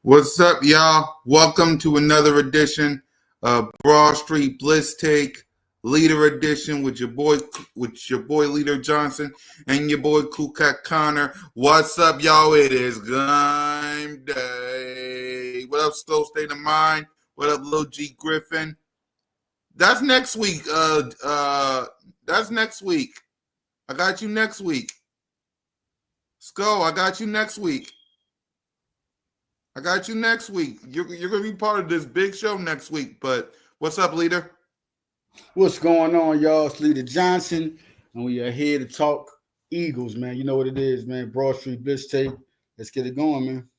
What's up, y'all? Welcome to another edition of Broad Street Blitz Take Leader Edition with your boy Leader Johnson and your boy Kukat Connor. What's up, y'all? It is game day. What up, Slow State of Mind? What up, Lil G Griffin? That's next week. That's next week. I got you next week. Skull, I got you next week. I got you next week. You're going to be part of this big show next week. But what's up, Leader? What's going on, y'all? It's Leader Johnson, and we are here to talk Eagles, man. You know what it is, man. Broad Street Blitz Tape. Let's get it going, man.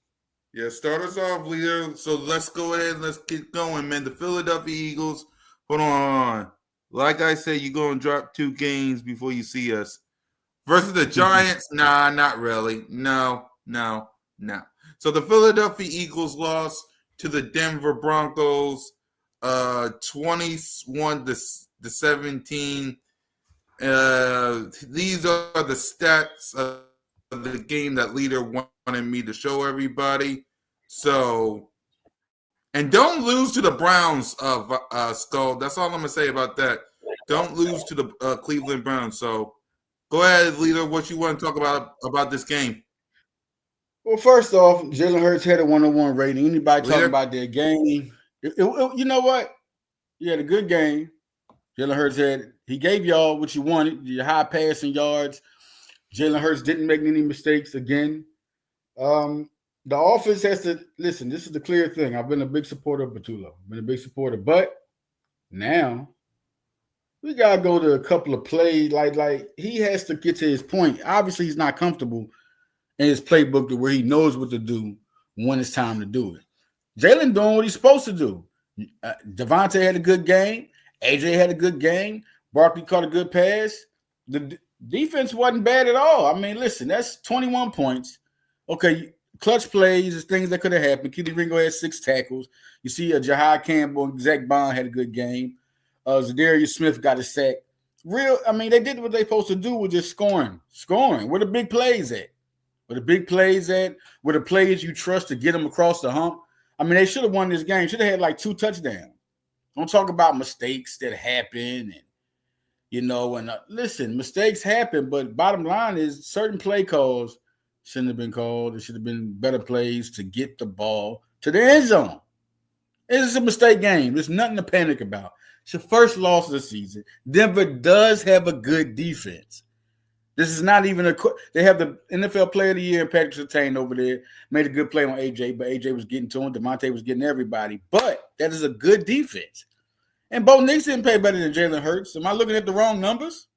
Yeah, start us off, Leader. So let's go ahead and let's get going, man. The Philadelphia Eagles. Hold on. Like I said, you're going to drop 2 games before you see us. Versus the Giants? Nah, not really. No. So the Philadelphia Eagles lost to the Denver Broncos 21-17. These are the stats of the game that Leader wanted me to show everybody. So, and don't lose to the Browns, Skull. That's all I'm going to say about that. Don't lose to the Cleveland Browns. So, go ahead, Leader, what you want to talk about this game. Well, first off, Jalen Hurts had a 101 rating. Anybody talking about their game? You know what? He had a good game. Jalen Hurts he gave y'all what you wanted, your high passing yards. Jalen Hurts didn't make any mistakes again. The offense has to listen. This is the clear thing. I've been a big supporter of Batullo. Been a big supporter, but now we gotta go to a couple of plays. Like he has to get to his point. Obviously, he's not comfortable in his playbook to where he knows what to do when it's time to do it. Jalen doing what he's supposed to do. Devontae had a good game. AJ had a good game. Barkley caught a good pass. The defense wasn't bad at all. I mean, listen, that's 21 points. Okay, clutch plays is things that could have happened. Keely Ringo had 6 tackles. You see Jahai Campbell and Zach Bond had a good game. Zadarius Smith got a sack. They did what they supposed to do with just scoring. Where the big plays at? Where the players you trust to get them across the hump. I mean, they should have won this game. Should have had like 2 touchdowns. Don't talk about mistakes that happen. Listen, mistakes happen, but bottom line is certain play calls shouldn't have been called. There should have been better plays to get the ball to the end zone. It's a mistake game. There's nothing to panic about. It's your first loss of the season. Denver does have a good defense. This is not even they have the NFL Player of the Year and Patrick Surtain over there. Made a good play on AJ, but AJ was getting to him. Devontae was getting everybody. But that is a good defense. And Bo Nix didn't play better than Jalen Hurts. Am I looking at the wrong numbers?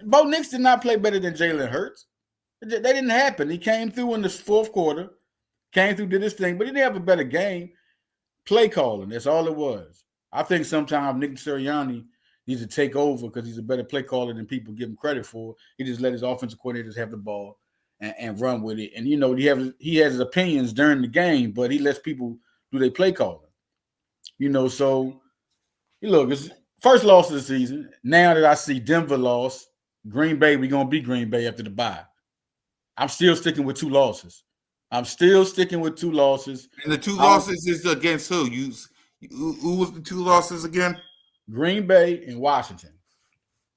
Bo Nix did not play better than Jalen Hurts. That didn't happen. He came through in the fourth quarter, did his thing, but he didn't have a better game. Play calling, that's all it was. I think sometimes Nick Sirianni needs to take over because he's a better play caller than people give him credit for. He just let his offensive coordinators have the ball and run with it. And, he has his opinions during the game, but he lets people do their play calling. So, look, it's first loss of the season. Now that I see Denver lost, Green Bay, we're going to beat Green Bay after the bye. I'm still sticking with 2 losses. And the 2 losses is against who? Who was the 2 losses again? Green Bay and Washington.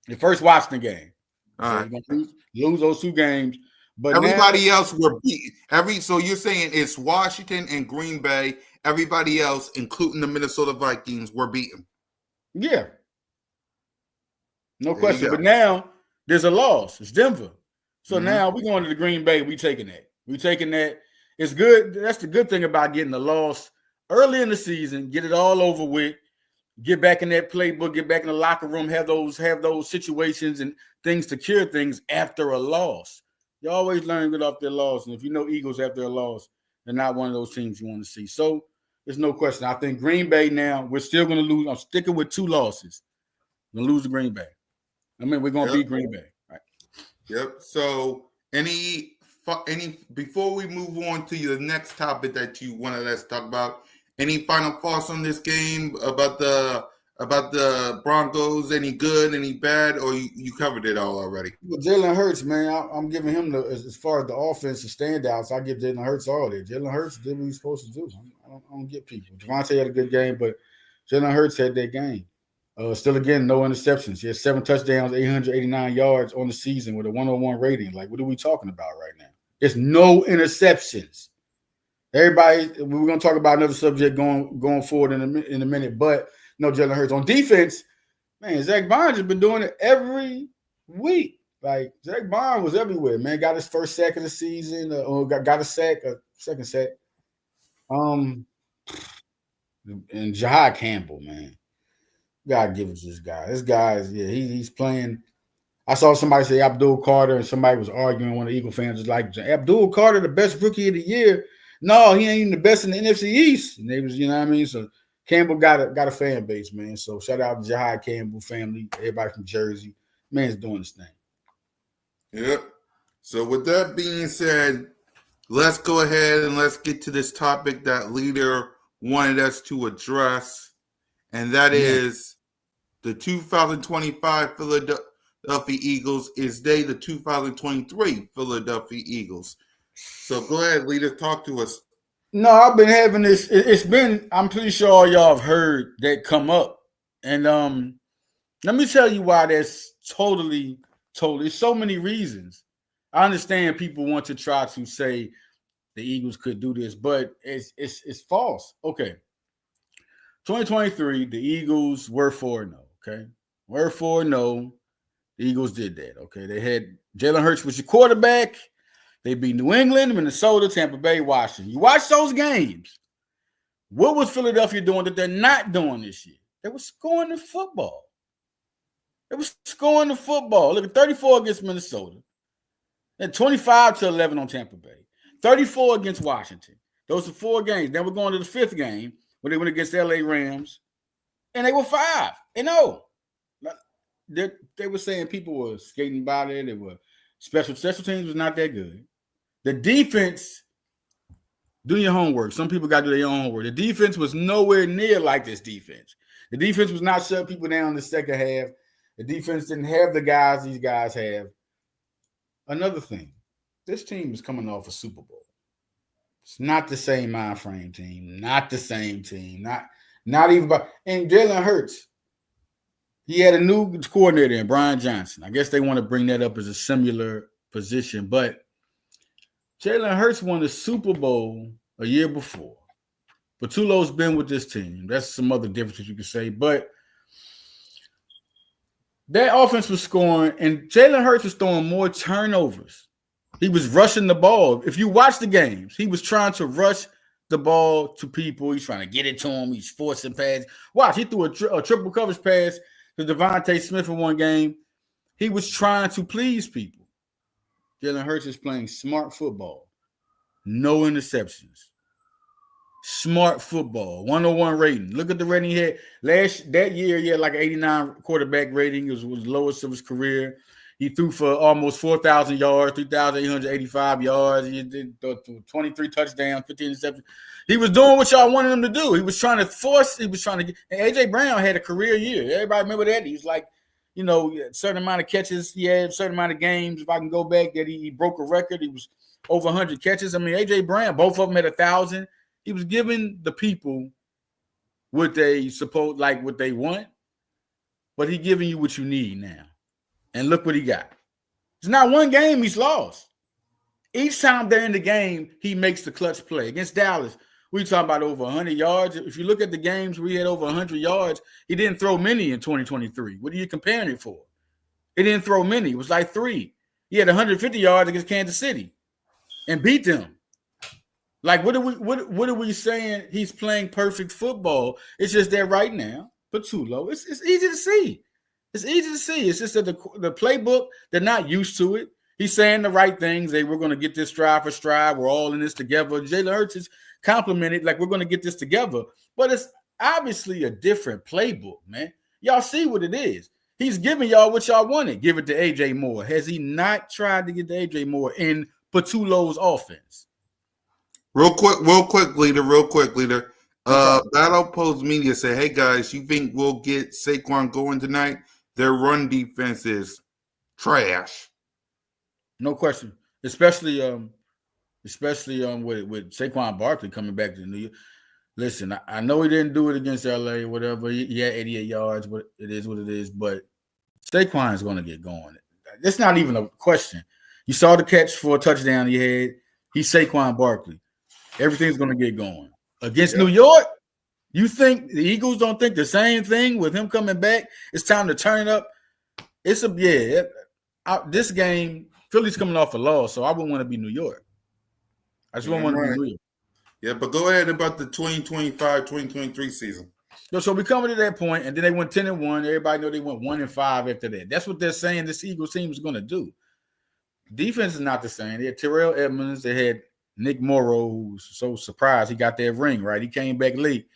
The first Washington game. All right. You're going to lose those 2 games. But everybody else were beat. So you're saying it's Washington and Green Bay. Everybody else, including the Minnesota Vikings, were beaten. Yeah. No question. But now there's a loss. It's Denver. So now we're going to the Green Bay. We're taking that. It's good. That's the good thing about getting the loss early in the season. Get it all over with. Get back in that playbook. Get back in the locker room. Have those situations and things to cure things after a loss. You always learn good off their loss. And if you know Eagles after a loss, they're not one of those teams you want to see. So there's no question. I think Green Bay now, we're still going to lose. I'm sticking with 2 losses. We're going to lose to Green Bay. We're going to beat Green Bay. Right. Yep. So any before we move on to the next topic that you wanted us to talk about, any final thoughts on this game about the about the Broncos? Any good, any bad, or you covered it all already? Well, Jalen Hurts, man, I'm giving him as far as the offensive standouts. I give Jalen Hurts all that. Jalen Hurts did what he's supposed to do. I don't get people. Javonte had a good game, but Jalen Hurts had that game. Still, again, no interceptions. He has 7 touchdowns, 889 yards on the season with a 101 rating. Like, what are we talking about right now? There's no interceptions. Everybody, we're going to talk about another subject going forward in a minute, but no Jalen Hurts. On defense, man, Zach Bond has been doing it every week. Like, Zach Bond was everywhere, man. Got his first sack of the season, or got a second sack. And Jahad Campbell, man. Gotta give it to this guy. This guy is, he's playing. I saw somebody say Abdul Carter, and somebody was arguing. One of the Eagle fans was like, Abdul Carter, the best rookie of the year. No, he ain't even the best in the NFC East. And they was, you know what I mean? So Campbell got a fan base, man. So shout out to Jahad Campbell family, everybody from Jersey. Man's doing this thing. Yep. So with that being said, let's go ahead and let's get to this topic that Leader wanted us to address, and that is the 2025 Philadelphia Eagles. Is they the 2023 Philadelphia Eagles? So go ahead, Leader, talk to us. No, I've been having this. It's been, I'm pretty sure all y'all have heard that come up. And let me tell you why that's totally. So many reasons. I understand people want to try to say the Eagles could do this, but it's false. Okay. 2023, the Eagles were 4-0. Okay. Were 4-0. The Eagles did that. Okay. They had Jalen Hurts was your quarterback. They beat New England, Minnesota, Tampa Bay, Washington. You watch those games. What was Philadelphia doing that they're not doing this year? They were scoring the football. Look at 34 against Minnesota. And 25-11 on Tampa Bay. 34 against Washington. Those are 4 games. Then we're going to the 5th game when they went against LA Rams. And they were 5-0. They were saying people were skating by there. They were special teams was not that good. The defense, do your homework. Some people got to do their own homework. The defense was nowhere near like this defense. The defense was not shutting people down in the second half. The defense didn't have the guys these guys have. Another thing, this team is coming off a Super Bowl. It's not the same mind frame team, not the same team, not even by. And Jalen Hurts, he had a new coordinator in Brian Johnson. I guess they want to bring that up as a similar position, but Jalen Hurts won the Super Bowl a year before. Patulo's been with this team. That's some other differences you could say, but that offense was scoring, and Jalen Hurts was throwing more turnovers. He was rushing the ball. If you watch the games, he was trying to rush the ball to people. He's trying to get it to him. He's forcing passes. Watch, he threw a triple coverage pass to Devontae Smith in one game. He was trying to please people. Jalen Hurts is playing smart football. No interceptions. Smart football. 101 rating. Look at the rating he had. That year, he had like an 89 quarterback rating. It was the lowest of his career. He threw for almost 4,000 yards, 3,885 yards. He did 23 touchdowns, 15 interceptions. He was doing what y'all wanted him to do. He was trying to force. He was trying to get. And A.J. Brown had a career year. Everybody remember that? He was like, a certain amount of catches. He had a certain amount of games. If I can go back, that he broke a record. He was over 100 catches. I mean, A.J. Brown, both of them had 1,000. He was giving the people what they what they want, but he giving you what you need now. And look what he got. It's not one game he's lost. Each time they're in the game, he makes the clutch play. Against Dallas, we talking about over 100 yards. If you look at the games where he had over 100 yards, he didn't throw many in 2023. What are you comparing it for? He didn't throw many. It was like 3. He had 150 yards against Kansas City and beat them. Like, what are we saying? He's playing perfect football. It's just that right now, Patulo, it's easy to see. It's easy to see. It's just that the playbook, they're not used to it. He's saying the right things. We're going to get this stride for stride. We're all in this together. Jalen Hurts is complimented like we're going to get this together. But it's obviously a different playbook, man. Y'all see what it is. He's giving y'all what y'all wanted. Give it to A.J. Moore. Has he not tried to get to A.J. Moore in Patulo's offense? Real quick, leader. Battle Post Media said, "Hey guys, you think we'll get Saquon going tonight? Their run defense is trash." No question, especially with Saquon Barkley coming back to New York. Listen, I know he didn't do it against LA or whatever. He had 88 yards, but it is what it is. But Saquon is going to get going. It's not even a question. You saw the catch for a touchdown he had. He's Saquon Barkley. Everything's going to get going. Against New York, you think the Eagles don't think the same thing with him coming back? It's time to turn it up. This game, Philly's coming off a loss, so I wouldn't want to be New York. I just wouldn't want to be New York. Yeah, but go ahead about the 2025-2023 season. So we come to that point, and then they went 10-1. Everybody know they went 1-5 after that. That's what they're saying this Eagles team is going to do. Defense is not the same. They had Terrell Edmonds. They had Nick Morrow, who's so surprised he got that ring, right? He came back late.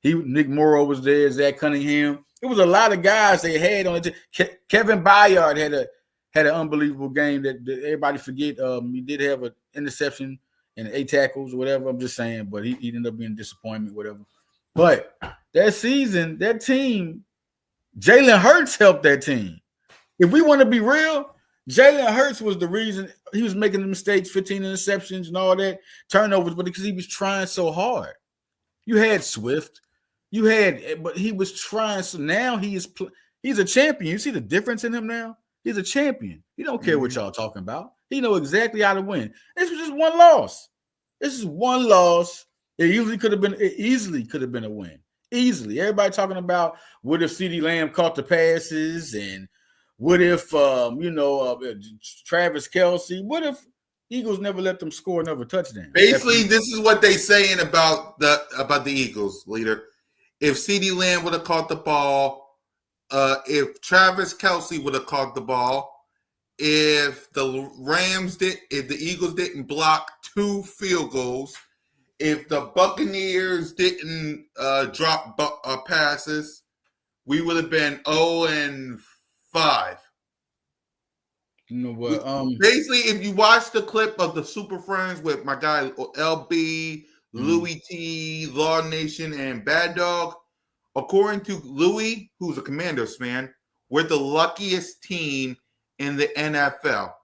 Nick Morrow was there, Zach Cunningham. It was a lot of guys they had on it. Kevin Byard had an unbelievable game that everybody forget. He did have an interception and 8 tackles or whatever. I'm just saying, but he ended up being a disappointment, whatever. But that season, that team, Jalen Hurts helped that team. If we want to be real, Jalen Hurts was the reason he was making the mistakes, 15 interceptions and all that, turnovers, but because he was trying so hard. You had Swift. But he was trying. So now he's a champion. You see the difference in him now? He's a champion. He don't care what y'all talking about. He know exactly how to win. This was just one loss. This is one loss. It easily could have been a win. Easily. Everybody talking about what if CeeDee Lamb caught the passes and what if Travis Kelce? What if Eagles never let them score another touchdown? Basically, this is what they saying about the Eagles, leader. If CeeDee Lamb would have caught the ball, if Travis Kelce would have caught the ball, if the Eagles didn't block 2 field goals, if the Buccaneers didn't drop passes, we would have been 0-5. You know what? Basically, if you watch the clip of the Super Friends with my guy LB, Louis T, Law Nation, and Bad Dog, according to Louis, who's a Commanders fan, we're the luckiest team in the NFL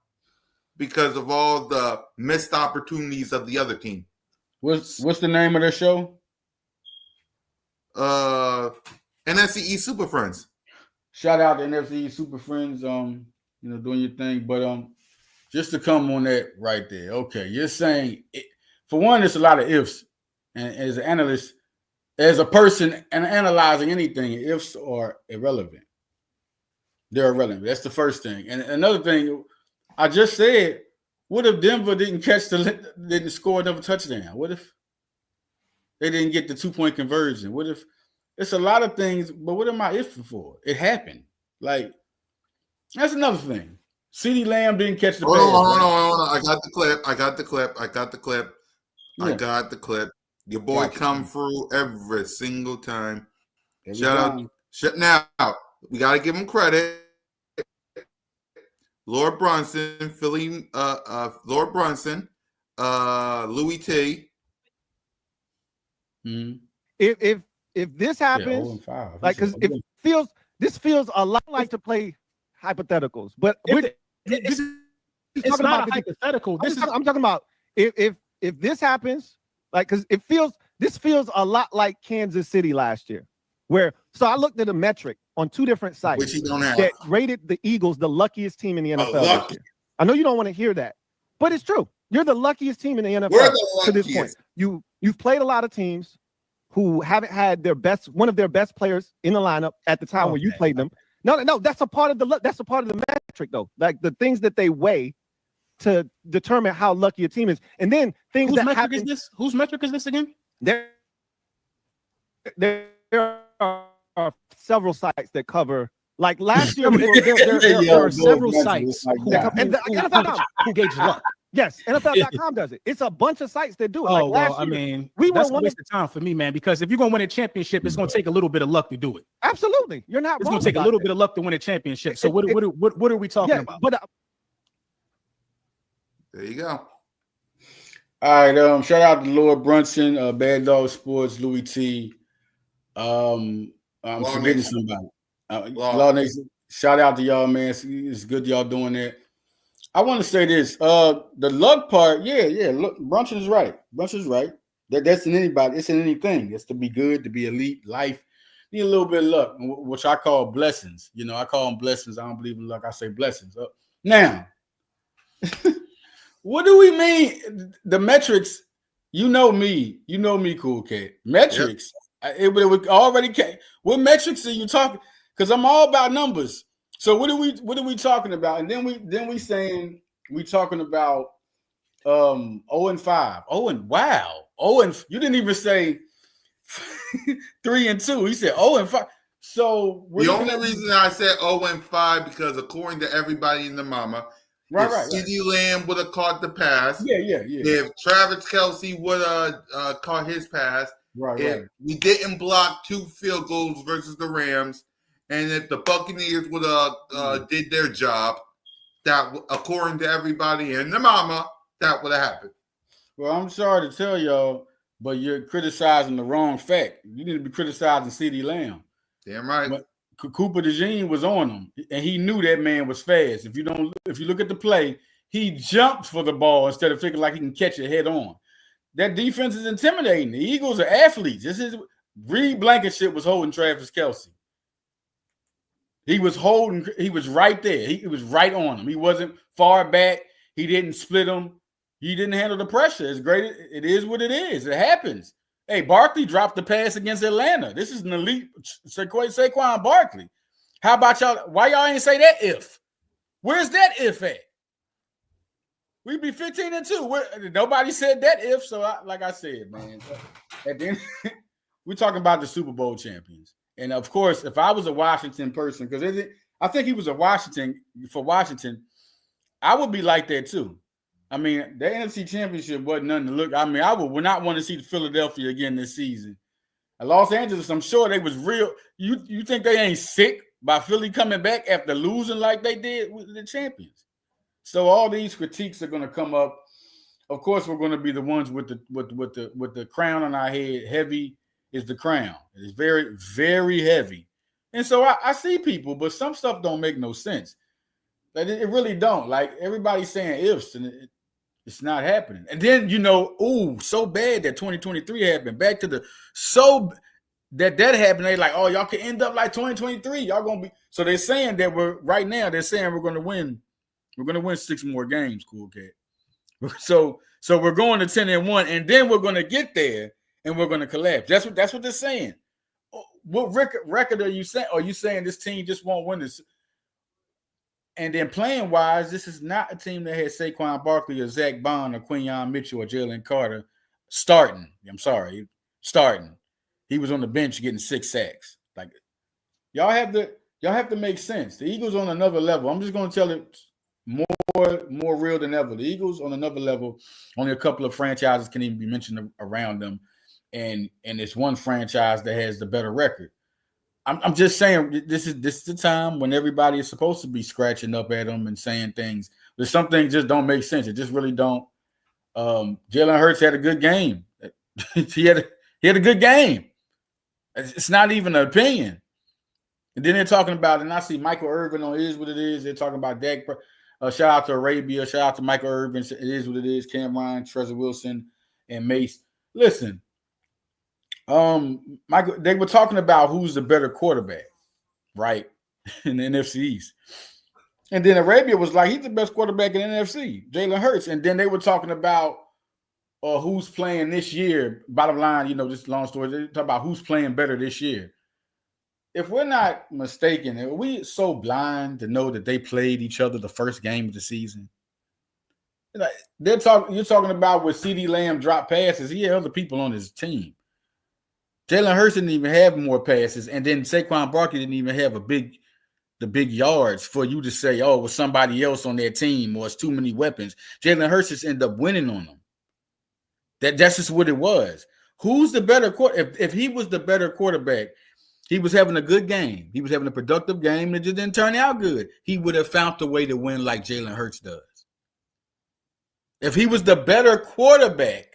because of all the missed opportunities of the other team. What's the name of their show? NFC East Super Friends. Shout out to NFC East Super Friends, doing your thing. But just to come on that right there. Okay, you're saying for one, there's a lot of ifs. And as an analyst, as a person and analyzing anything, ifs are irrelevant. They're irrelevant. That's the first thing. And another thing, I just said, what if Denver didn't score another touchdown? What if they didn't get the 2-point conversion? What if it's a lot of things, but what am I ifing for? It happened. Like, that's another thing. CeeDee Lamb didn't catch the pass. Hold on. I got the clip. Your boy come through every single time. Shout out. We got to give him credit. Lord Brunson, Philly, Lord Brunson, Louis T. Mm-hmm. If this happens, like, because this feels a lot like to play hypotheticals, but it's not a hypothetical. I'm talking about if this happens, like, because this feels a lot like Kansas City last year, so I looked at a metric on 2 different sites that rated the Eagles the luckiest team in the NFL this year. I know you don't want to hear that, but it's true. You're the luckiest team in the NFL to this point. You've played a lot of teams who haven't had one of their best players in the lineup at the time when you played them. No, that's a part of the metric though. Like the things that they weigh to determine how lucky a team is, and then things that happen. Whose metric is this again? There are several sites that cover. Like last year, there are several sites who gauge luck. Yes, NFL.com does it. It's a bunch of sites that do it. That's a waste of time for me, man. Because if you're gonna win a championship, it's gonna take a little bit of luck to do it. Absolutely, you're not. It's gonna take a little bit of luck to win a championship. So what are we talking about? There you go. All right. Shout out to Lord Brunson, Bad Dog Sports, Louis T. I'm Law forgetting Nation. somebody. Law Nation. Shout out to y'all, man. It's good y'all doing that. I want to say this. The luck part, yeah. Look, Brunson is right. That's in anybody. It's in anything. It's to be good, to be elite, life. Need a little bit of luck, which I call blessings. You know, I call them blessings. I don't believe in luck. I say blessings. Now, what do we mean? The metrics, you know me, Cool Cat. Metrics, it would already came. What metrics are you talking? Because I'm all about numbers. So what are we talking about? And then we talking about 0-5. Wow. You didn't even say 3-2. He said 0-5. So the only reason I said 0-5 because according to everybody in the mama, if CeeDee Lamb would have caught the pass, if Travis Kelce would have caught his pass, if we didn't block 2 field goals versus the Rams, and if the Buccaneers would have did their job, that according to everybody in the mama, that would have happened. Well, I'm sorry to tell y'all, but you're criticizing the wrong fact. You need to be criticizing CeeDee Lamb. Damn right. But Cooper DeJean was on him, and he knew that man was fast. If you look at the play, he jumped for the ball instead of thinking like he can catch it head on. That defense is intimidating. The Eagles are athletes. Reed Blankenship was holding Travis Kelce. He was right there. He was right on him. He wasn't far back. He didn't split him. He didn't handle the pressure. It's great. It is what it is. It happens. Hey, Barkley dropped the pass against Atlanta. This is an elite Saquon Barkley. How about y'all? Why y'all ain't say that if? Where's that if at? We'd be 15-2. Nobody said that if. So, like I said, man, at the end, we're talking about the Super Bowl champions. And, of course, if I was a Washington person, because I think he was for Washington, I would be like that too. I mean, the NFC Championship wasn't nothing to look. I mean, I would not want to see Philadelphia again this season. Los Angeles, I'm sure they was real. You think they ain't sick by Philly coming back after losing like they did with the champions? So all these critiques are going to come up. Of course, we're going to be the ones with the crown on our head. Heavy is the crown. It is very, very heavy. And so I see people, but some stuff don't make no sense. Like it really don't. Like everybody's saying ifs, and it's not happening. And then, so bad that 2023 happened. Back to that happened. They like, oh, y'all can end up like 2023. Y'all gonna be. So they're saying that we're going to win. We're going to win 6 more games, Cool Cat. So we're going to 10-1, and then we're going to get there and we're going to collapse. That's what they're saying. What record are you saying? Are you saying this team just won't win this? And then playing wise, this is not a team that has Saquon Barkley or Zach Bond or Quinyon Mitchell or Jalen Carter starting. Starting. He was on the bench getting 6 sacks. Like y'all have to make sense. The Eagles on another level. I'm just going to tell it more real than ever. The Eagles on another level. Only a couple of franchises can even be mentioned around them, and it's one franchise that has the better record. I'm just saying this is the time when everybody is supposed to be scratching up at them and saying things. There's some things just don't make sense. It just really don't. Jalen Hurts had a good game. he had a good game. It's not even an opinion. And then they're talking about, and I see Michael Irvin on It Is What It Is. They're talking about Dak. Shout out to Arabia. Shout out to Michael Irvin. It Is What It Is. Cam Ryan, Trezor Wilson, and Mace. Listen. Michael, they were talking about who's the better quarterback, right? In the NFC East. And then Arabia was like, he's the best quarterback in the NFC, Jalen Hurts. And then they were talking about who's playing this year. Bottom line, just long story. They talk about who's playing better this year. If we're not mistaken, are we so blind to know that they played each other the first game of the season? You're talking about with CeeDee Lamb drop passes. He had other people on his team. Jalen Hurts didn't even have more passes, and then Saquon Barkley didn't even have the big yards for you to say, oh, it was somebody else on their team or it's too many weapons. Jalen Hurts just ended up winning on them. That's just what it was. Who's the better quarterback? If he was the better quarterback, he was having a good game. He was having a productive game that just didn't turn out good. He would have found a way to win like Jalen Hurts does. If he was the better quarterback,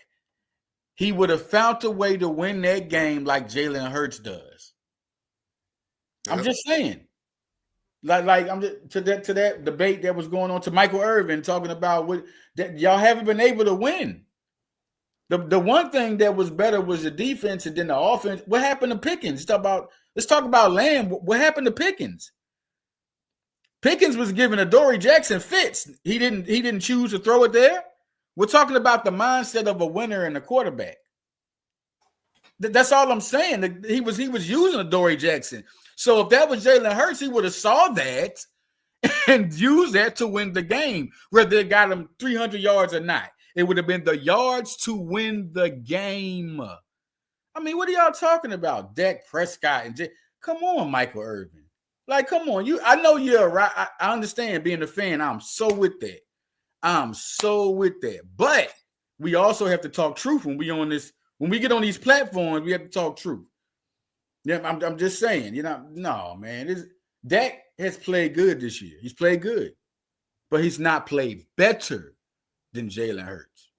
he would have found a way to win that game like Jalen Hurts does. Yep. I'm just saying. Like I'm just, to that debate that was going on to Michael Irvin talking about what that y'all haven't been able to win. The one thing that was better was the defense and then the offense. What happened to Pickens? Let's talk about Lamb. What happened to Pickens? Pickens was giving Adoree Jackson fits. He didn't choose to throw it there. We're talking about the mindset of a winner and a quarterback. That's all I'm saying. He was using Adoree Jackson. So if that was Jalen Hurts, he would have saw that and used that to win the game, whether it got him 300 yards or not. It would have been the yards to win the game. I mean, what are y'all talking about? Dak Prescott and come on, Michael Irvin. Like, come on. I know you're right. I understand being a fan. I'm so with that. But we also have to talk truth when we get on these platforms, we have to talk truth. Yeah, I'm just saying, no, man. Dak has played good this year. He's played good, but he's not played better than Jalen Hurts.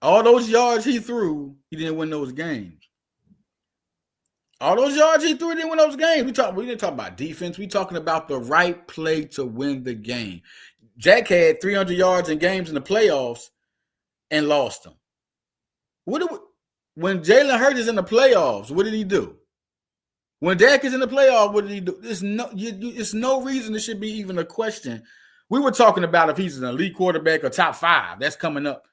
All those yards he threw, he didn't win those games. All those yards he threw, he didn't win those games. We didn't talk about defense. We talking about the right play to win the game. Jack had 300 yards in games in the playoffs and lost them. When Jalen Hurts is in the playoffs, what did he do? When Dak is in the playoffs, what did he do? It's no reason it should be even a question. We were talking about if he's an elite quarterback or top 5. That's coming up.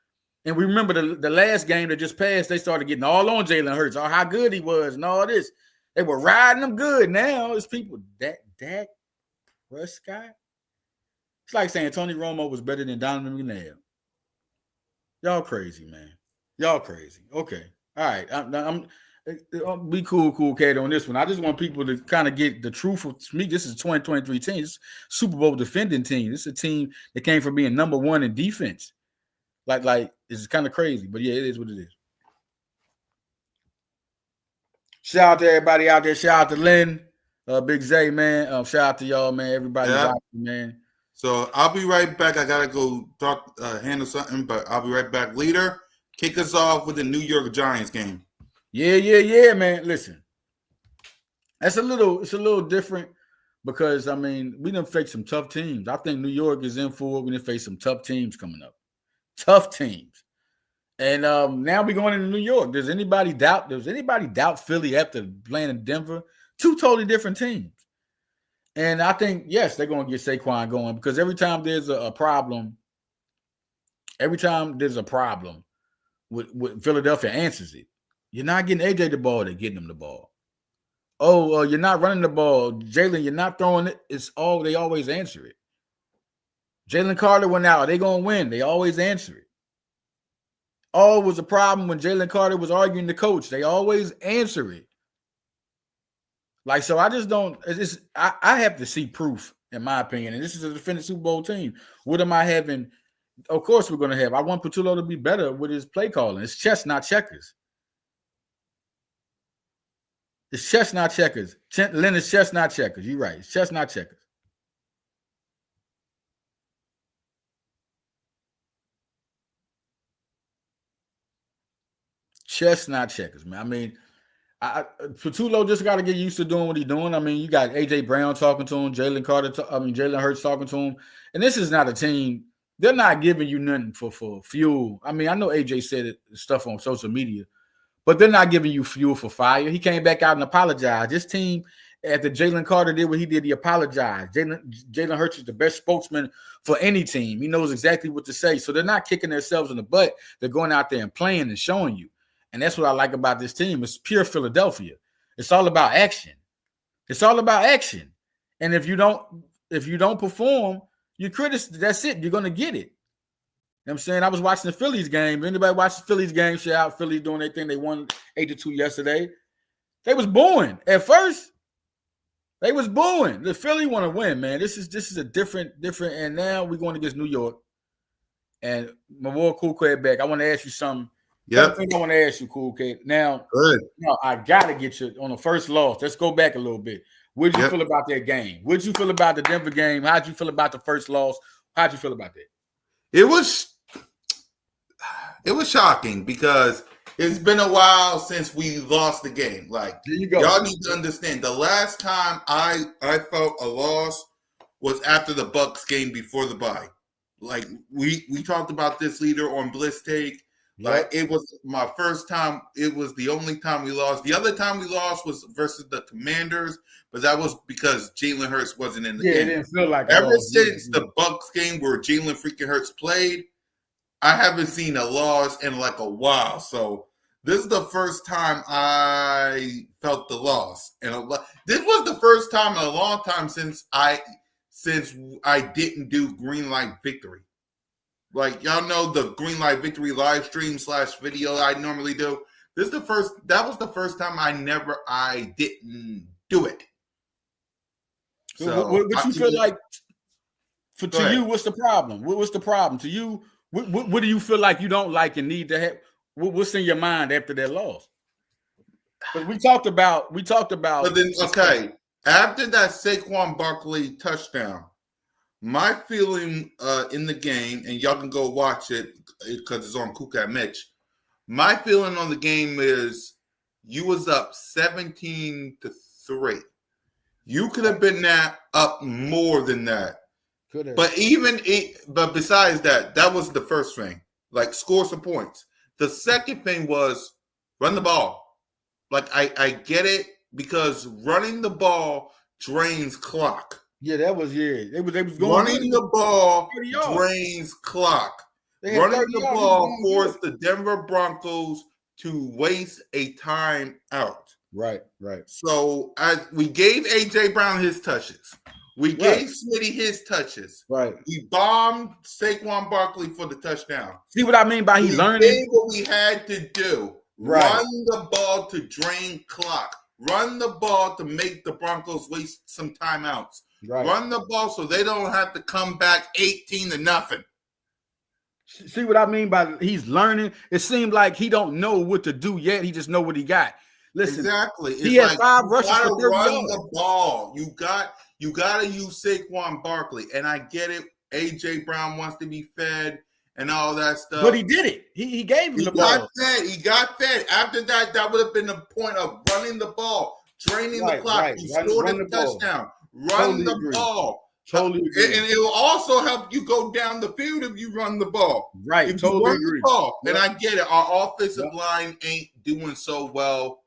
And we remember the last game that just passed, they started getting all on Jalen Hurts, how good he was and all this. They were riding him good. Now it's people, Dak Prescott. It's like saying Tony Romo was better than Donovan McNabb. Y'all crazy, man. Y'all crazy. Okay. All right. I'll be cool, Kate, on this one. I just want people to kind of get the truth of me. This is a 2023 team. This is Super Bowl defending team. This is a team that came from being number 1 in defense. Like it's kind of crazy, but yeah, it is what it is. Shout out to everybody out there. Shout out to Lynn, Big Zay, man. Shout out to y'all, man. Everybody watching, man. So I'll be right back. I gotta go handle something, but I'll be right back. Leader, kick us off with the New York Giants game. Yeah, man. Listen, it's a little different because I mean we done faced some tough teams. I think New York is in for it. We done face some tough teams coming up. Tough teams. And now we're going into New York. Does anybody doubt Philly after playing in Denver? 2 totally different teams. And I think, yes, they're going to get Saquon going because every time there's a problem with Philadelphia answers it. You're not getting AJ the ball, they're getting him the ball. Oh, you're not running the ball. Jalen, you're not throwing it. They always answer it. Jalen Carter went out. Are they going to win? They always answer it. Oh, it was a problem when Jalen Carter was arguing the coach. They always answer it. Like, so I just don't – I have to see proof, in my opinion. And this is a defending Super Bowl team. What am I having? Of course we're going to have. I want Patullo to be better with his play calling. It's chess, not checkers. It's chess, not checkers. Lynn is chess, not checkers. You're right. It's chess, not checkers. Chess, not checkers, man. I mean, Patullo just got to get used to doing what he's doing. I mean, you got AJ Brown talking to him, Jalen Hurts talking to him, and this is not a team. They're not giving you nothing for fuel. I mean, I know AJ said stuff on social media, but they're not giving you fuel for fire. He came back out and apologized. This team, after Jalen Carter did what he did, he apologized. Jalen Hurts is the best spokesman for any team. He knows exactly what to say. So they're not kicking themselves in the butt. They're going out there and playing and showing you. And that's what I like about this team. It's pure Philadelphia. It's all about action. It's all about action. And if you don't perform, you're criticized. That's it. You're going to get it. You know what I'm saying? I was watching the Phillies game. Anybody watch the Phillies game? Shout out Phillies doing their thing. They won 8-2 yesterday. They was booing. At first, they was booing. The Philly want to win, man. This is a different. And now we're going against New York. And my boy Cool Kid back. I want to ask you something. Yeah. I want to ask you, Cool Kid. Now, I got to get you on the first loss. Let's go back a little bit. What did you feel about that game? What did you feel about the Denver game? How did you feel about the first loss? How did you feel about that? It was it was shocking because it's been a while since we lost the game. Like, there you go. Y'all need to understand. The last time I felt a loss was after the Bucks game before the bye. Like we talked about this leader on Blitz Take. Like it was my first time. It was the only time we lost. The other time we lost was versus the Commanders, but that was because Jalen Hurts wasn't in the game. It didn't feel like ever since the Bucks game where Jalen freaking Hurts played, I haven't seen a loss in like a while. So this is the first time I felt the loss, and this was the first time in a long time since I didn't do green light victory. Like y'all know the green light victory live stream / video I normally do. That was the first time I didn't do it. So what you feel like to you, what's the problem? What's the problem? To you, what do you feel like you don't like and need to have? What's in your mind after that loss? Because we talked about. But then, okay, after that Saquon Barkley touchdown, my feeling in the game, and y'all can go watch it because it's on Kukat Mitch. My feeling on the game is you was up 17-3. You could have been up more than that. Could have. But besides that, that was the first thing. Like score some points. The second thing was run the ball. Like I get it because running the ball drains clock. Yeah, that was They was going running the ball drains clock. Running the ball forced the Denver Broncos to waste a timeout. Right. So we gave AJ Brown his touches. We gave Smitty his touches. Right. We bombed Saquon Barkley for the touchdown. See what I mean by he learning? Did what we had to do. Right. Run the ball to drain clock. Run the ball to make the Broncos waste some timeouts. Right. Run the ball so they don't have to come back 18-0. See what I mean by he's learning? It seemed like he don't know what to do yet. He just know what he got. Listen, exactly. He had 5 rushes for 30 run yards. The ball. You got to use Saquon Barkley, and I get it. AJ Brown wants to be fed and all that stuff. But he did it. He gave him the ball. He got fed. After that, that would have been the point of running the ball, draining the clock. Right. You scored a touchdown. Run the ball. Totally agree. And it will also help you go down the field if you run the ball. Right. If totally you run agree. The ball, and I get it. Our offensive line ain't doing so well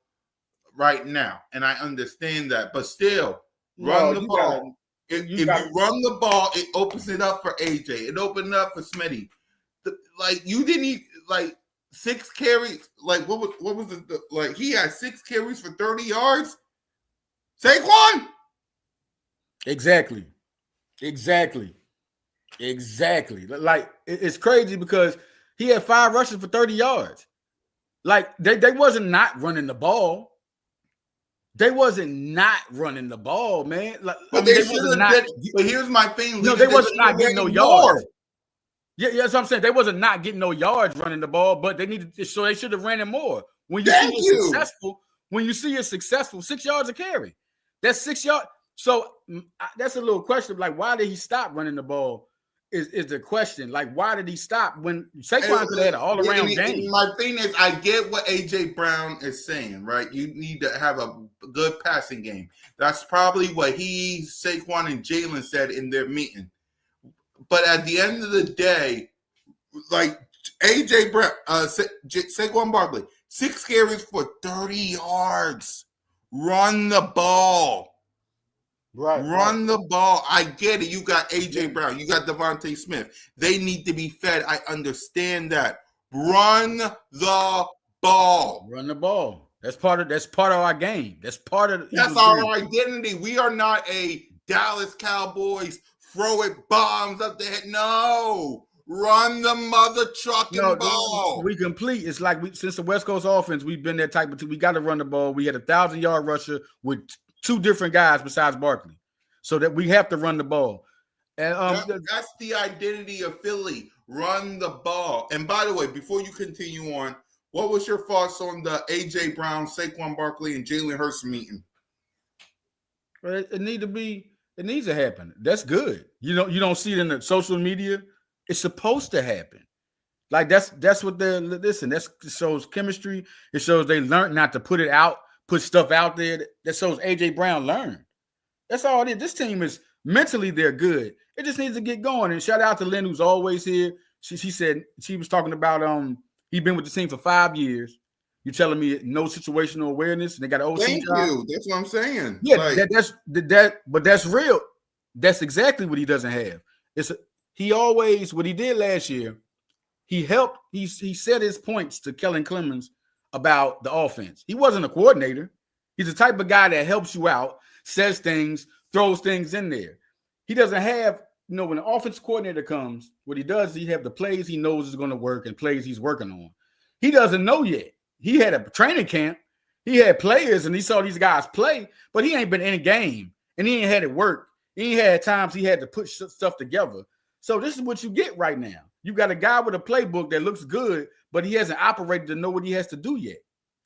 right now, and I understand that. But still, run the ball. If you run the ball, it opens it up for AJ. It opened it up for Smitty. You didn't even 6 carries. Like what was the he had 6 carries for 30 yards. Saquon. Exactly. Like it's crazy because he had 5 rushes for 30 yards. Like they wasn't not running the ball. They wasn't not running the ball, man. But they wasn't not. But here's my thing. No, they wasn't not getting no yards. Yeah, that's what I'm saying. They wasn't not getting no yards running the ball, but they needed, so they should have ran it more. When you see it successful, 6 yards a carry. That's 6 yards. So that's a little question. Like, why did he stop running the ball? Is the question. Like, why did he stop when Saquon could have had an all-around game? My thing is, I get what AJ Brown is saying, right? You need to have a good passing game. That's probably what Saquon and Jalen said in their meeting. But at the end of the day, like AJ Brown, Saquon Barkley, 6 carries for 30 yards. Run the ball. Run the ball. I get it. You got AJ Brown. You got Devontae Smith. They need to be fed. I understand that. Run the ball. Run the ball. That's part of our game. That's our identity. We are not a Dallas Cowboys throw it bombs up the head. No. Run the mother trucking ball. We complete. It's like since the West Coast offense, we've been that type of team. We got to run the ball. We had 1,000-yard rusher with 2 different guys besides Barkley, so that we have to run the ball. And that's the identity of Philly. Run the ball. And by the way, before you continue on, what was your thoughts on the AJ Brown, Saquon Barkley, and Jalen Hurts meeting? It needs to happen. That's good. You don't see it in the social media. It's supposed to happen. Like that's what they're listen. That shows chemistry. It shows they learned not to put stuff out there. That shows AJ Brown learned. That's all it is. This team is mentally they're good. It just needs to get going. And shout out to Lynn, who's always here. She said she was talking about he's been with the team for 5 years. You're telling me no situational awareness, and they got an OC Thank job? you. That's what I'm saying. Yeah, like, but that's real. That's exactly what he doesn't have. What he did last year. He helped. He set his points to Kellen Clemens about the offense. He wasn't a coordinator. He's the type of guy that helps you out, says things, throws things in there. He doesn't have, when the offense coordinator comes, what he does is he have the plays he knows is going to work and plays he's working on. He doesn't know yet. He had a training camp. He had players and he saw these guys play, but he ain't been in a game and he ain't had it work. He ain't had times he had to put stuff together. So this is what you get right now. You got a guy with a playbook that looks good, but he hasn't operated to know what he has to do yet.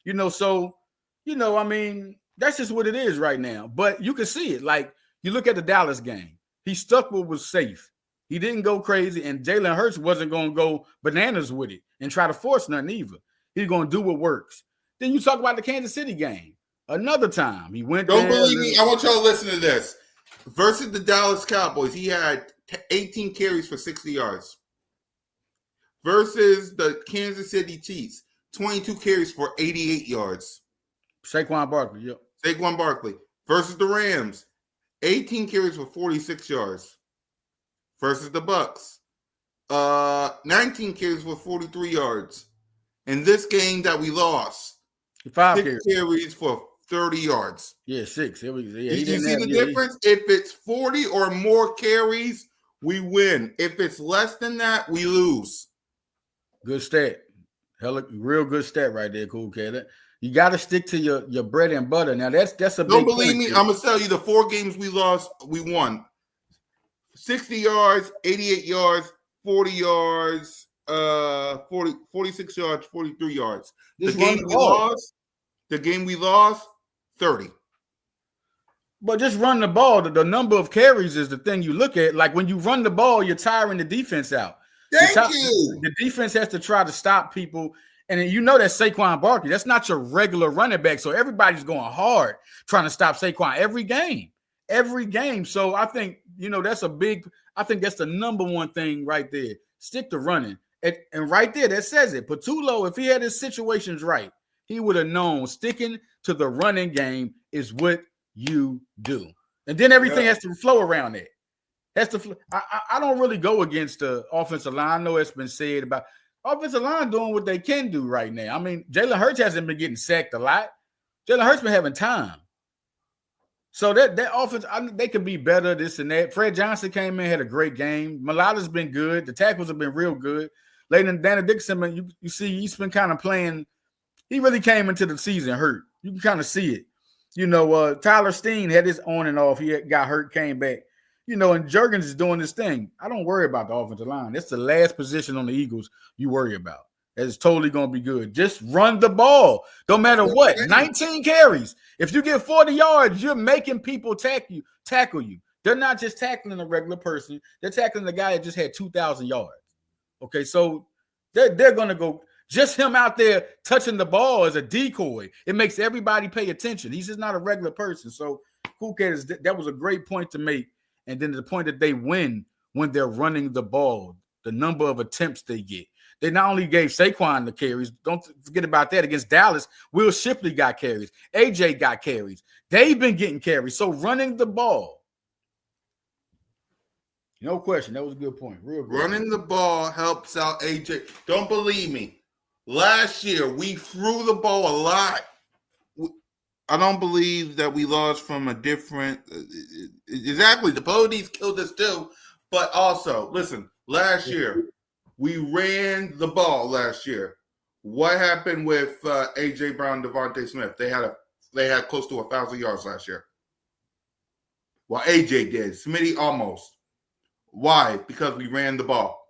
I mean, that's just what it is right now. But you can see it. Like, you look at the Dallas game. He stuck what was safe. He didn't go crazy, and Jalen Hurts wasn't going to go bananas with it and try to force nothing either. He's going to do what works. Then you talk about the Kansas City game. Another time, he went Don't believe me. I want y'all to listen to this. Versus the Dallas Cowboys, he had 18 carries for 60 yards. Versus the Kansas City Chiefs, 22 carries for 88 yards. Saquon Barkley, yep. Saquon Barkley. Versus the Rams, 18 carries for 46 yards. Versus the Bucks, 19 carries for 43 yards. In this game that we lost, 6 carries for 30 yards. Yeah, 6. Did you see the difference? If it's 40 or more carries, we win. If it's less than that, we lose. Good stat. Real good stat right there, Cool Cat. You got to stick to your bread and butter. Now, that's a big Don't believe me. here. I'm going to tell you the 4 games we lost, we won. 60 yards, 88 yards, 40 yards, 46 yards, 43 yards. The game we lost, 30. But just run the ball. The number of carries is the thing you look at. Like, when you run the ball, you're tiring the defense out. Thank you. The defense has to try to stop people. And that's Saquon Barkley. That's not your regular running back. So everybody's going hard trying to stop Saquon every game. So I think, that's I think that's the number one thing right there. Stick to running. And right there, that says it. Patullo, if he had his situations right, he would have known sticking to the running game is what you do. And then everything has to flow around it. I don't really go against the offensive line. I know it's been said about offensive line doing what they can do right now. I mean, Jalen Hurts hasn't been getting sacked a lot. Jalen Hurts been having time. So that offense, they can be better, this and that. Fred Johnson came in, had a great game. Mulata's been good. The tackles have been real good. Leighton Danny Dixon, you see, he's been kind of playing. He really came into the season hurt. You can kind of see it. Tyler Steen had his on and off. He got hurt, came back. And Juergens is doing this thing. I don't worry about the offensive line. That's the last position on the Eagles you worry about. It's totally going to be good. Just run the ball. Don't matter what. 19 carries. If you get 40 yards, you're making people tackle you. They're not just tackling a regular person. They're tackling the guy that just had 2,000 yards. Okay, so they're going to go. Just him out there touching the ball as a decoy. It makes everybody pay attention. He's just not a regular person. So, Cool Cat, that was a great point to make. And then the point that they win when they're running the ball, the number of attempts they get. They not only gave Saquon the carries, don't forget about that. Against Dallas, Will Shipley got carries. AJ got carries. They've been getting carries. So running the ball. No question. That was a good point. Real good. Running the ball helps out AJ. Don't believe me. Last year, we threw the ball a lot. I don't believe that we lost from a different – exactly. The Police killed us too. But also, listen, last year, we ran the ball last year. What happened with A.J. Brown, Devontae Smith? They had close to 1,000 yards last year. Well, A.J. did. Smitty almost. Why? Because we ran the ball.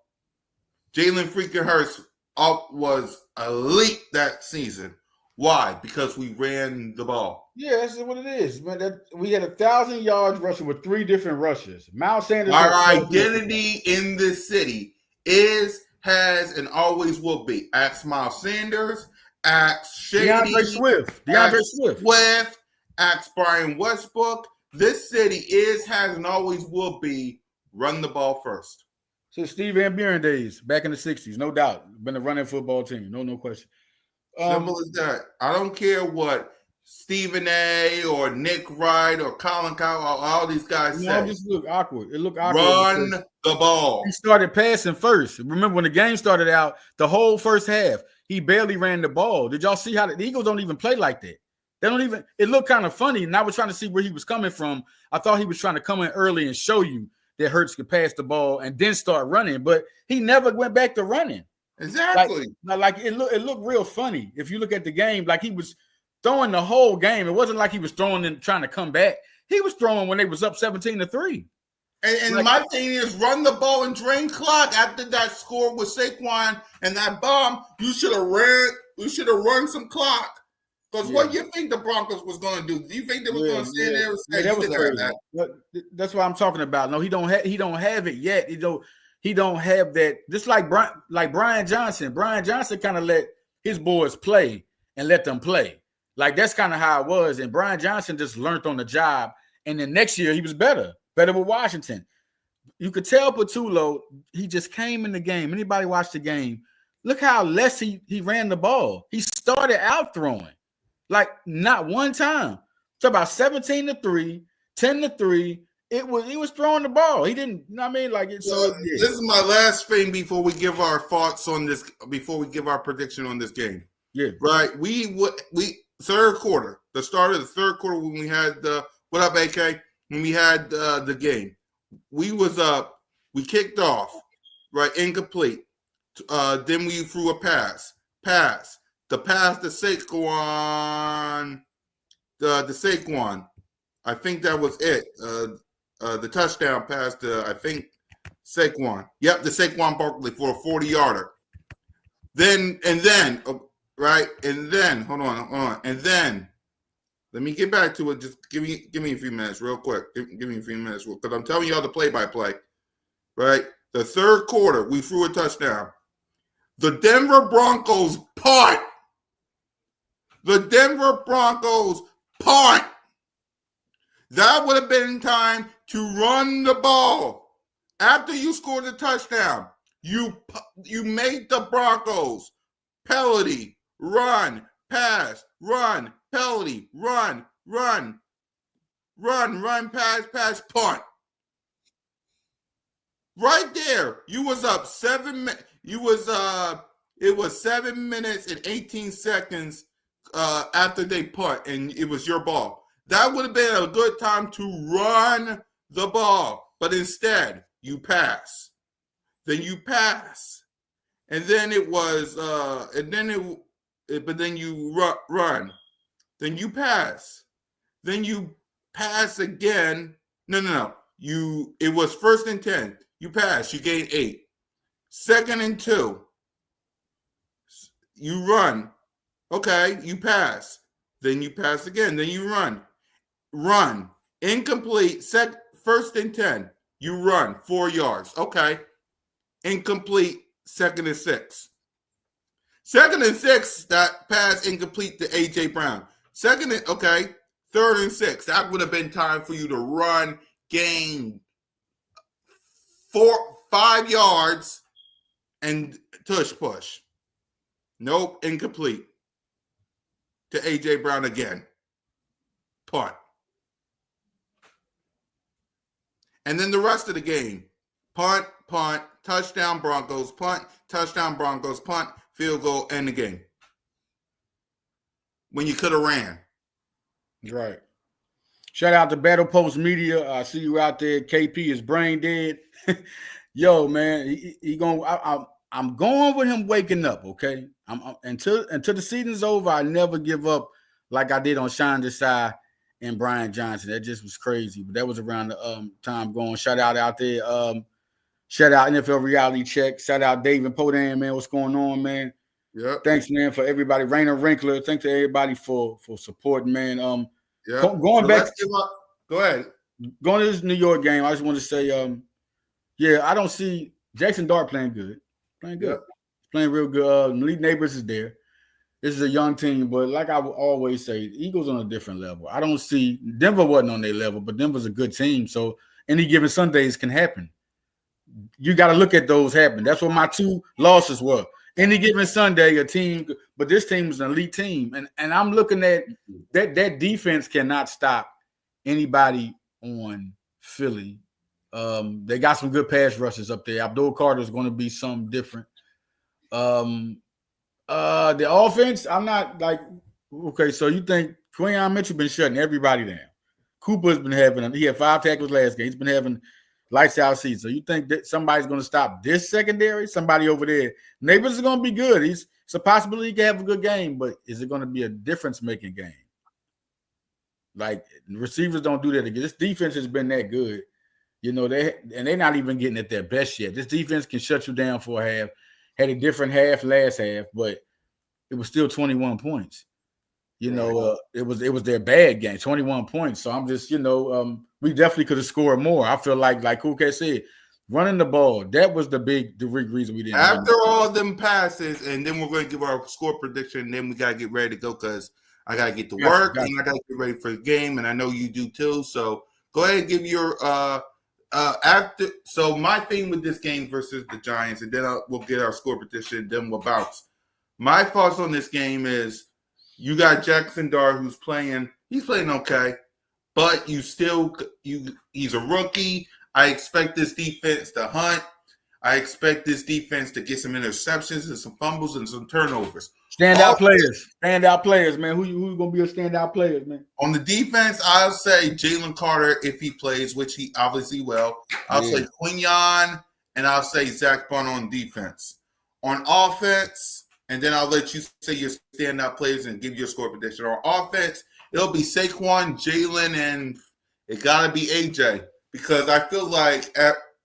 Jalen freaking Hurts was elite that season. Why? Because we ran the ball. Yeah, that's what it is. Man, we had 1,000 yards rushing with 3 different rushes. Miles Sanders. Our identity in this city is has and always will be. Ask Miles Sanders, ask Shady, DeAndre Swift, ask Brian Westbrook. This city has, and always will be run the ball first. Since Steve Van Buren days, back in the 60s, no doubt. Been a running football team, no question. Simple as that. I don't care what Stephen A. or Nick Wright or Colin Cowell, all these guys say. It just looked awkward. It looked awkward. Run the ball. He started passing first. Remember when the game started out, the whole first half, he barely ran the ball. Did y'all see how the Eagles don't even play like that? They don't even. It looked kind of funny, and I was trying to see where he was coming from. I thought he was trying to come in early and show you that Hurts could pass the ball and then start running, but he never went back to running. Exactly. Like it looked real funny. If you look at the game, like he was throwing the whole game. It wasn't like he was throwing and trying to come back. He was throwing when they was up 17-3. And my thing is, run the ball and drain clock. After that score with Saquon and that bomb, you should have ran. You should have run some clock. Because what do you think the Broncos was going to do? Do you think they was going to stand there and say, that was crazy. That's what I'm talking about. No, he don't have it yet. He don't have that. Just like Brian Johnson. Brian Johnson kind of let his boys play and let them play. Like that's kind of how it was. And Brian Johnson just learned on the job. And then next year he was better with Washington. You could tell Patullo, he just came in the game. Anybody watch the game? Look how less he ran the ball. He started out throwing. Like not one time. So about 17-3, 10-3. He was throwing the ball. He didn't, you know what I mean? Like it's This is my last thing before we give our thoughts on this, before we give our prediction on this game. Yeah. Right. We third quarter, the start of the third quarter when we had what up, AK? When we had the game. We was up, we kicked off, right? Incomplete. Then we threw a pass. The pass to Saquon. The Saquon. I think that was it. The touchdown pass to, I think, Saquon. Yep, the Saquon Barkley for a 40-yarder. Then, right? And then, hold on. And then, let me get back to it. Just give me a few minutes real quick. Give me a few minutes because I'm telling y'all the play-by-play. Right? The third quarter, we threw a touchdown. The Denver Broncos punt. That would have been time to run the ball. After you scored the touchdown, you made the Broncos penalty, run, pass, run, penalty, run, pass, punt. Right there, you was up 7 minutes. It was 7 minutes and 18 seconds after they punt, and it was your ball. That would have been a good time to run the ball, but instead you pass. Then you pass, and then it was, but then you run. Then you pass. Then you pass again. No. It was 1st and 10. You pass. You gain 8. 2nd and 2. You run. Okay, you pass. Then you pass again. Then you run. Incomplete. 1st and 10. You run 4 yards. Okay. Incomplete. 2nd and 6. 2nd and 6. That pass incomplete to A.J. Brown. 3rd and 6. That would have been time for you to run, gain 5 yards, and push. Nope, incomplete. To A.J. Brown again. Punt. And then the rest of the game. Punt, touchdown Broncos, punt, touchdown Broncos, punt, field goal, end the game. When you could have ran. Right. Shout out to Battle Post Media. I see you out there. KP is brain dead. Yo, man, I'm going with him waking up, okay? Until the season's over, I never give up like I did on Sean Desai and Brian Johnson. That just was crazy. But that was around the time going. Shout out there. Shout out NFL Reality Check. Shout out David Podan, man. What's going on, man? Yeah. Thanks, man, for everybody. Rainer Winkler. Thanks to everybody for supporting, man. Yeah. Going back. Go ahead. Going to this New York game, I just want to say, I don't see Jackson Dart playing good. Playing good. Playing real good. Elite Neighbors is there. This is a young team, but like I would always say, the Eagles on a different level. I don't see Denver wasn't on their level, but Denver's a good team. So any given Sundays can happen. You got to look at those happen. That's what my 2 losses were. Any given Sunday, a team, but this team is an elite team. And I'm looking at that defense cannot stop anybody on Philly. They got some good pass rushes up there. Abdul Carter is going to be something different. The offense, I'm not like, okay, so you think Quinyon Mitchell been shutting everybody down. Cooper's been he had 5 tackles last game. He's been having lights out season. So you think that somebody's going to stop this secondary? Somebody over there. Neighbors is going to be good. It's a possibility he can have a good game, but is it going to be a difference-making game? Like, receivers don't do that again. This defense has been that good. You know, they're not even getting at their best yet. This defense can shut you down for a half. Had a different half last half, but it was still 21 points. You know, it was their bad game, 21 points. So I'm just, we definitely could have scored more. I feel like Kuka said, running the ball, that was the big reason we didn't. After all them passes, and then we're going to give our score prediction, and then we got to get ready to go because I got to get to work and I got to get ready for the game, and I know you do too. So go ahead and give your after. So my thing with this game versus the Giants, and then we'll get our score prediction, then we'll bounce. My thoughts on this game is you got Jackson Dart who's playing. He's playing okay, but he's a rookie. I expect this defense to hunt. I expect this defense to get some interceptions and some fumbles and some turnovers. Standout players, man. Who gonna be a standout player, man? On the defense, I'll say Jalen Carter if he plays, which he obviously will. I'll say Quinyon, and I'll say Zach Bunn on defense. On offense, and then I'll let you say your standout players and give your score prediction. On offense, it'll be Saquon, Jalen, and it gotta be AJ because I feel like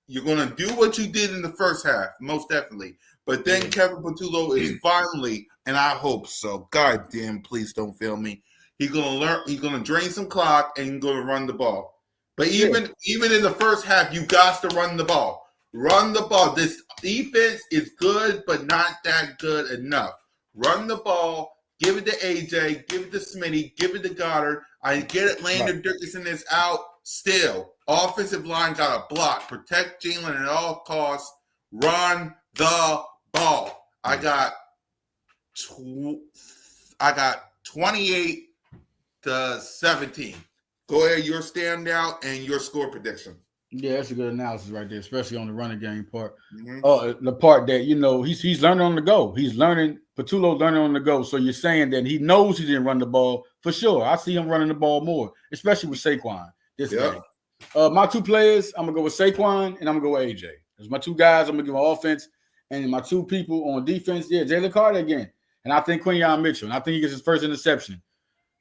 you're gonna do what you did in the first half, most definitely. But then Kevin Patullo is finally, and I hope so. God damn, please don't fail me. He's gonna drain some clock and he's gonna run the ball. But even in the first half, you got to run the ball. Run the ball. This defense is good, but not that good enough. Run the ball. Give it to AJ. Give it to Smitty. Give it to Goddard. I get it. Landon Dickerson is out still. Offensive line got to block. Protect Jalen at all costs. Run the ball. I got 28-17. Go ahead, your standout and your score prediction. Yeah, that's a good analysis right there, especially on the running game part. The part that, he's learning on the go. Patullo learning on the go. So you're saying that he knows he didn't run the ball for sure. I see him running the ball more, especially with Saquon this game. My 2 players, I'm going to go with Saquon and I'm going to go with AJ. There's my 2 guys. I'm going to give my offense. And my 2 people on defense, Jalen Carter again. And I think Quinyon Mitchell. And I think he gets his first interception.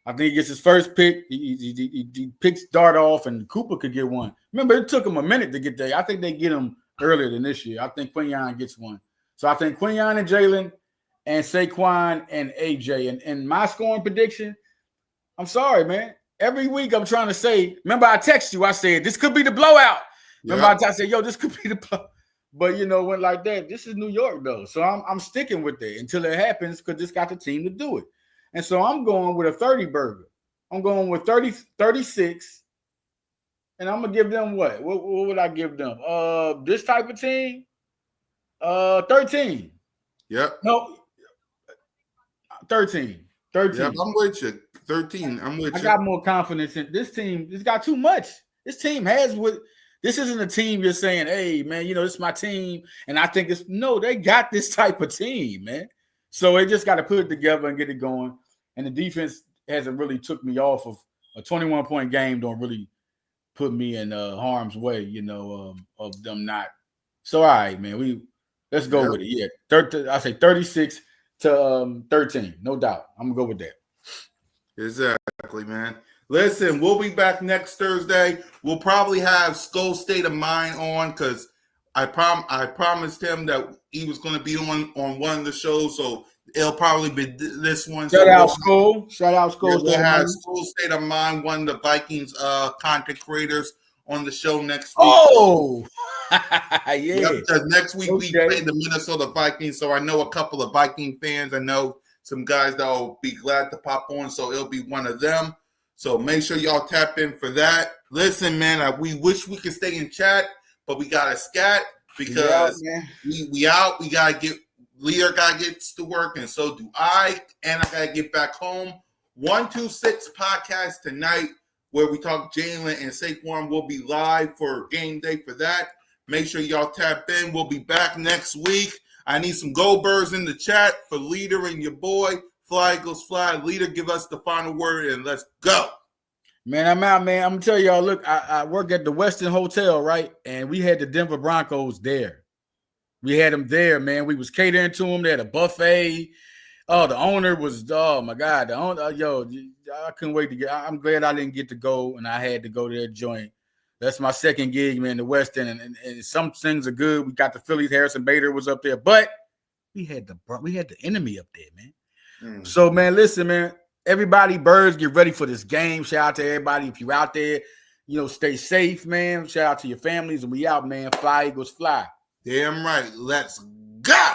I think he gets his first pick. He picks Dart off, and Cooper could get one. Remember, it took him a minute to get there. I think they get him earlier than this year. I think Quinyon gets one. So I think Quinyon and Jalen and Saquon and AJ. And my scoring prediction, I'm sorry, man. Every week I'm trying to say, remember I text you, I said, this could be the blowout. Remember I said, this could be the blowout. But, went like that. This is New York, though. So I'm sticking with it until it happens because this got the team to do it. And so I'm going with a 30 burger. I'm going with 36. And I'm going to give them what? What would I give them? This type of team? 13. Yep. No. 13. Yep, I'm with you. 13. I'm with you. I got more confidence in this team. It's got too much. This team has what. This isn't a team you're saying, hey, man, this is my team. And I think they got this type of team, man. So they just got to put it together and get it going. And the defense hasn't really took me off of a 21-point game. Don't really put me in harm's way, of them not. So, all right, man, let's go with it. Yeah, I say 36 to 13, no doubt. I'm going to go with that. Exactly, man. Listen, we'll be back next Thursday. We'll probably have Skull State of Mind on because I promised him that he was going to be on one of the shows, so it'll probably be this one. Shout out Skull. We'll have Skull State of Mind, one of the Vikings content creators, on the show next week. Oh, Yeah. Yep, because next week we play the Minnesota Vikings. So I know a couple of Viking fans. I know some guys that will be glad to pop on. So it'll be one of them. So make sure y'all tap in for that. Listen, man, we wish we could stay in chat, but we got to scat because we out. We got to get Leader guy gets to work, and so do I. And I got to get back home. 126 podcast tonight where we talk Jalen and Saquon. Will be live for game day for that. Make sure y'all tap in. We'll be back next week. I need some Go-Birds in the chat for Leader and your boy. Fly Eagles Fly. Leader, give us the final word, and let's go. Man, I'm out, man. I'm going to tell y'all, look, I work at the Westin Hotel, right? And we had the Denver Broncos there. We had them there, man. We was catering to them. They had a buffet. Oh, the owner was, oh, my God. The owner, I couldn't wait to get, I'm glad I didn't get to go, and I had to go to that joint. That's my second gig, man, the West End, and some things are good. We got the Phillies. Harrison Bader was up there, but we had the enemy up there, man. So, man, listen, man, everybody, Birds, get ready for this game. Shout out to everybody. If you're out there, stay safe, man. Shout out to your families, and we out, man. Fly Eagles Fly. Damn right. Let's go.